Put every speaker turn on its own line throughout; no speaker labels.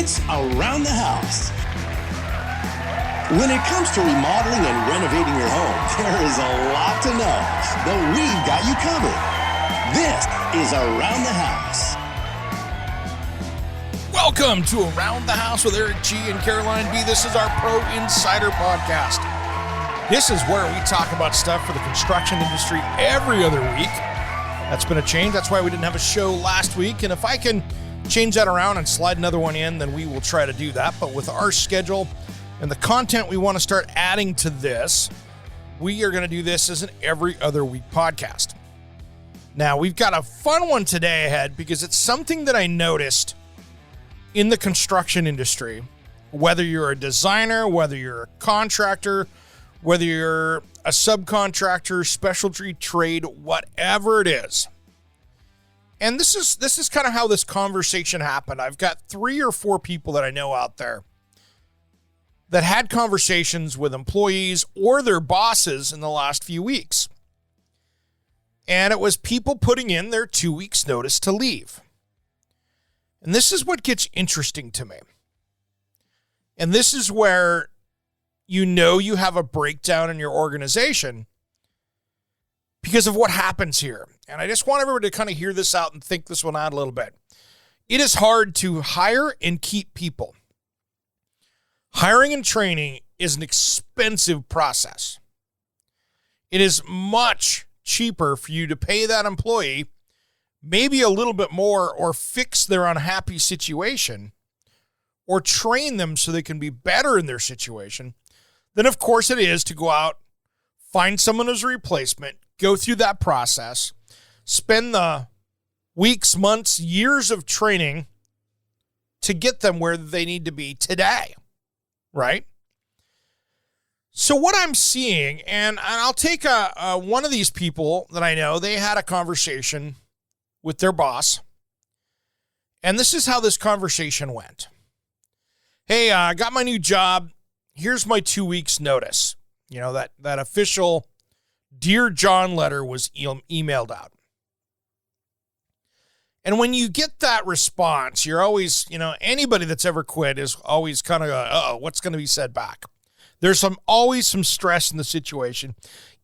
It's Around the House. When it comes to remodeling and renovating your home, there is a lot to know, but we've got you covered. This is Around the House.
Welcome to Around the House with Eric G. and Caroline B. This is our Pro Insider podcast. This is where we talk about stuff for the construction industry every other week. That's been a change. That's why we didn't have a show last week. And if I can change that around and slide another one in, then we will try to do that. But with our schedule and the content we want to start adding to this, we are going to do this as an every other week podcast. Now, we've got a fun one today ahead because it's something that I noticed in the construction industry. Whether you're a designer, whether you're a contractor, whether you're a subcontractor, specialty trade, whatever it is. And this is kind of how this conversation happened. I've got 3 or 4 people that I know out there that had conversations with employees or their bosses in the last few weeks. And it was people putting in their 2 weeks notice to leave. And this is what gets interesting to me. And this is where you know you have a breakdown in your organization because of what happens here. And I just want everyone to kind of hear this out and think this one out a little bit. It is hard to hire and keep people. Hiring and training is an expensive process. It is much cheaper for you to pay that employee maybe a little bit more or fix their unhappy situation or train them so they can be better in their situation than, of course, it is to go out, find someone as a replacement, go through that process, spend the weeks, months, years of training to get them where they need to be today, right? So what I'm seeing, and I'll take one of these people that I know, they had a conversation with their boss, and this is how this conversation went. Hey, I got my new job. Here's my 2 weeks notice. You know, that official Dear John letter was emailed out. And when you get that response, you're always, anybody that's ever quit is always kind of, what's going to be said back? There's always some stress in the situation.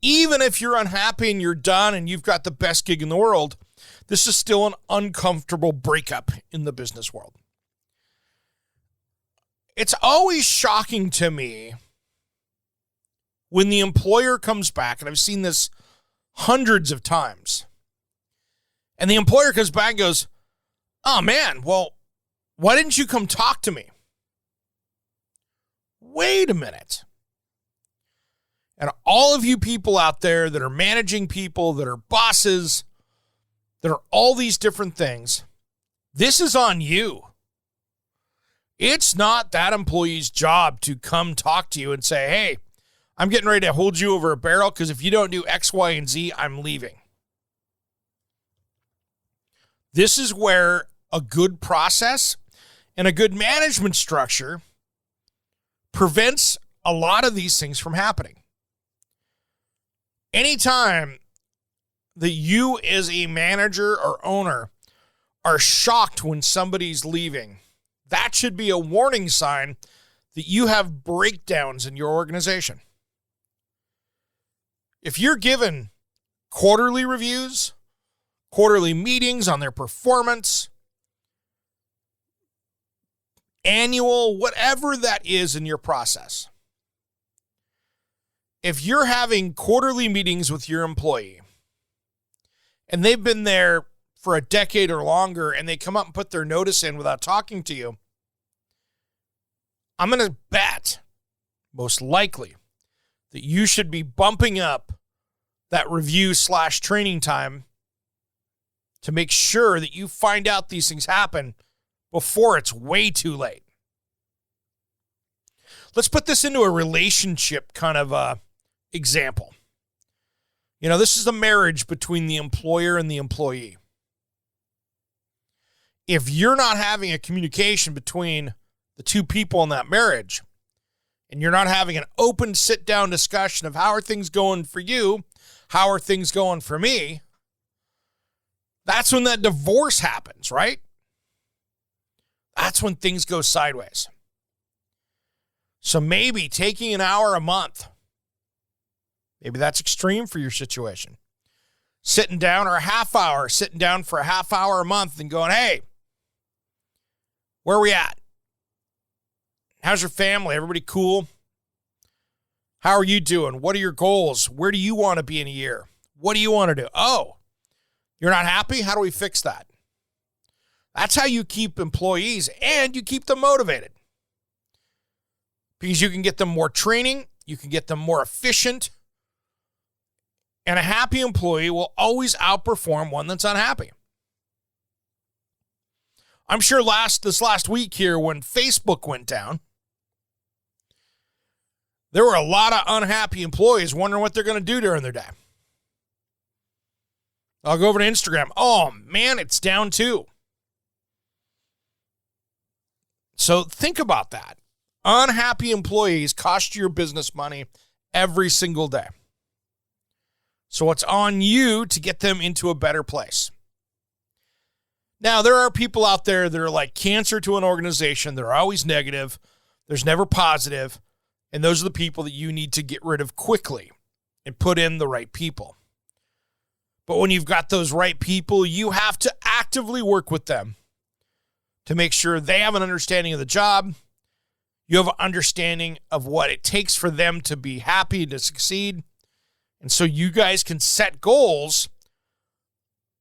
Even if you're unhappy and you're done and you've got the best gig in the world, this is still an uncomfortable breakup in the business world. It's always shocking to me when the employer comes back, and I've seen this hundreds of times, and the employer comes back and goes, oh man, well, why didn't you come talk to me? Wait a minute. And all of you people out there that are managing people, that are bosses, that are all these different things, this is on you. It's not that employee's job to come talk to you and say, hey, I'm getting ready to hold you over a barrel because if you don't do X, Y, and Z, I'm leaving. This is where a good process and a good management structure prevents a lot of these things from happening. Anytime that you as a manager or owner are shocked when somebody's leaving, that should be a warning sign that you have breakdowns in your organization. If you're given quarterly reviews, quarterly meetings on their performance, annual, whatever that is in your process, if you're having quarterly meetings with your employee and they've been there for a decade or longer and they come up and put their notice in without talking to you, I'm going to bet, most likely, that you should be bumping up that review/training time to make sure that you find out these things happen before it's way too late. Let's put this into a relationship kind of example. This is a marriage between the employer and the employee. If you're not having a communication between the two people in that marriage, and you're not having an open sit-down discussion of how are things going for you, how are things going for me, that's when that divorce happens, right? That's when things go sideways. So maybe taking an hour a month, maybe that's extreme for your situation. Sitting down, or a half hour, sitting down for a half hour a month and going, hey, where are we at? How's your family? Everybody cool? How are you doing? What are your goals? Where do you want to be in a year? What do you want to do? Oh, you're not happy? How do we fix that? That's how you keep employees and you keep them motivated. Because you can get them more training, you can get them more efficient, and a happy employee will always outperform one that's unhappy. I'm sure this last week here when Facebook went down, there were a lot of unhappy employees wondering what they're going to do during their day. I'll go over to Instagram. Oh, man, it's down too. So think about that. Unhappy employees cost your business money every single day. So it's on you to get them into a better place. Now, there are people out there that are like cancer to an organization. They're always negative. There's never positive. And those are the people that you need to get rid of quickly and put in the right people. But when you've got those right people, you have to actively work with them to make sure they have an understanding of the job. You have an understanding of what it takes for them to be happy, to succeed. And so you guys can set goals.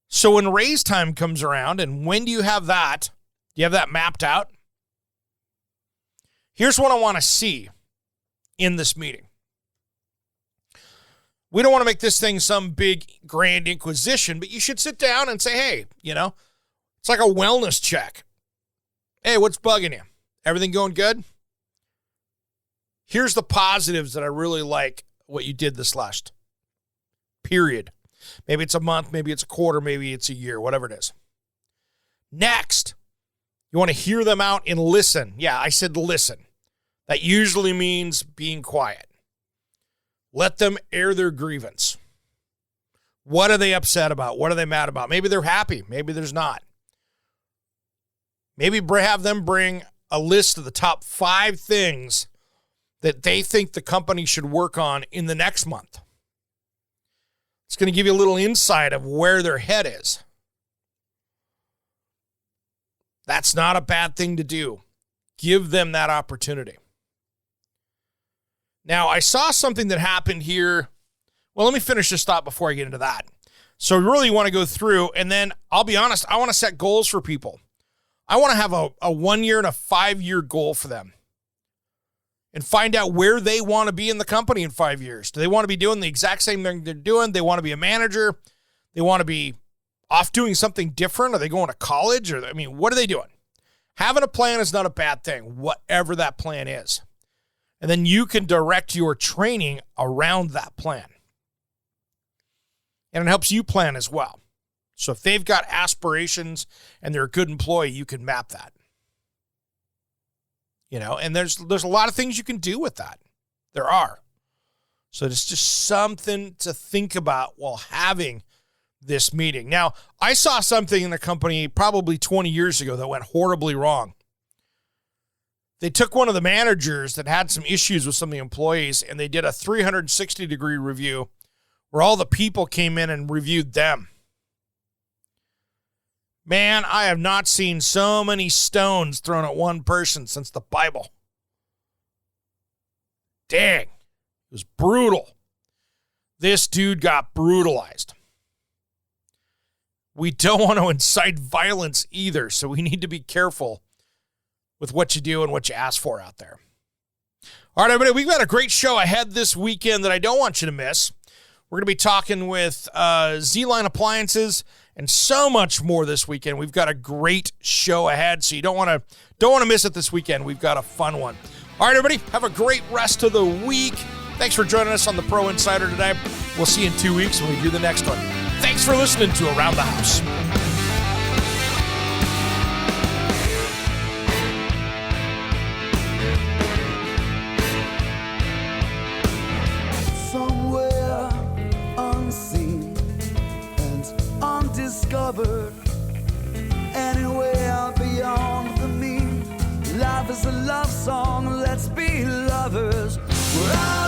So when raise time comes around, and when do you have that? Do you have that mapped out? Here's what I want to see in this meeting. We don't want to make this thing some big grand inquisition, but you should sit down and say, hey, it's like a wellness check. Hey, what's bugging you? Everything going good? Here's the positives that I really like what you did this last period. Maybe it's a month, maybe it's a quarter, maybe it's a year, whatever it is. Next, you want to hear them out and listen. Yeah, I said listen. That usually means being quiet. Let them air their grievance. What are they upset about? What are they mad about? Maybe they're happy. Maybe there's not. Maybe have them bring a list of the top 5 things that they think the company should work on in the next month. It's going to give you a little insight of where their head is. That's not a bad thing to do. Give them that opportunity. Now, I saw something that happened here. Well, let me finish this thought before I get into that. So we really want to go through, and then I'll be honest, I want to set goals for people. I want to have a 1-year and a 5-year goal for them and find out where they want to be in the company in 5 years. Do they want to be doing the exact same thing they're doing? They want to be a manager? They want to be off doing something different? Are they going to college? What are they doing? Having a plan is not a bad thing, whatever that plan is. And then you can direct your training around that plan. And it helps you plan as well. So if they've got aspirations and they're a good employee, you can map that. And there's a lot of things you can do with that. There are. So it's just something to think about while having this meeting. Now, I saw something in the company probably 20 years ago that went horribly wrong. They took one of the managers that had some issues with some of the employees, and they did a 360-degree review where all the people came in and reviewed them. Man, I have not seen so many stones thrown at one person since the Bible. Dang, it was brutal. This dude got brutalized. We don't want to incite violence either, so we need to be careful with what you do and what you ask for out there. All right, everybody, we've got a great show ahead this weekend that I don't want you to miss. We're going to be talking with Z-Line Appliances and so much more this weekend. We've got a great show ahead, so you don't want to miss it this weekend. We've got a fun one. All right, everybody, have a great rest of the week. Thanks for joining us on the Pro Insider today. We'll see you in 2 weeks when we do the next one. Thanks for listening to Around the House.
Somewhere unseen and undiscovered, anywhere beyond the means is a love song. Let's be lovers. We're